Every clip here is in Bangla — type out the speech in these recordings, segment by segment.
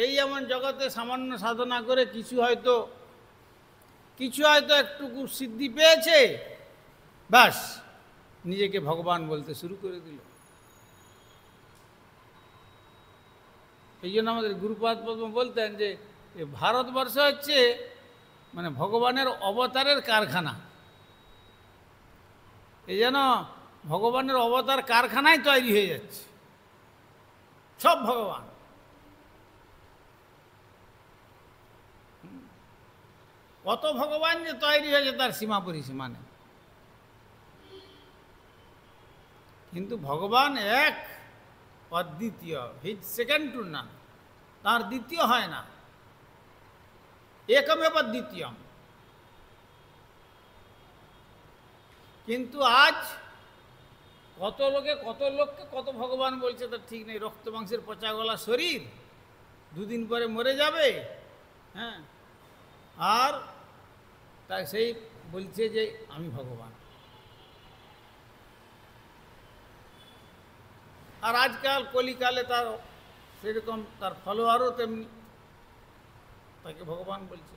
এই যেমন জগতে সামান্য সাধনা করে কিছু হয়তো একটুকু সিদ্ধি পেয়েছে, ব্যাস নিজেকে ভগবান বলতে শুরু করে দিল। এই জন্য আমাদের গুরুপাদ পদ্ম বলতেন যে ভারতবর্ষ হচ্ছে মানে ভগবানের অবতারের কারখানা। এই যেন ভগবানের অবতার কারখানায় তৈরি হয়ে যাচ্ছে, সব ভগবান। কত ভগবান যে তৈরি হয়েছে তার সীমা পরিসীমা নেই। কিন্তু ভগবান এক, অদ্বিতীয়, হিজ সেকেন্ড টু নান, তার দ্বিতীয় হয় না, একমেব দ্বিতীয়ম। কিন্তু আজ কত লোককে কত ভগবান বলছে তার ঠিক নেই। রক্ত মাংসের পচা গলা শরীর, দুদিন পরে মরে যাবে, হ্যাঁ, আর তাই সেই বলছে যে আমি ভগবান। আর আজকাল কলিকালে তার সেরকম তার ফলোয়ারও তেমনি, তাকে ভগবান বলছে।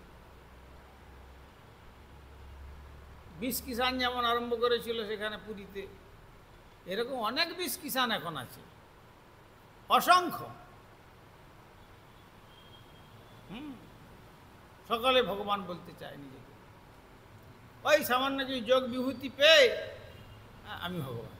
বিষ কিষান যেমন আরম্ভ করেছিল সেখানে পুরীতে, এরকম অনেক বিষ কিষান এখন আছে, অসংখ্য। সকলে ভগবান বলতে চায় নিজেকে, ওই সামান্য কিছু যোগ বিভূতি পেয়ে আমি ভগবান।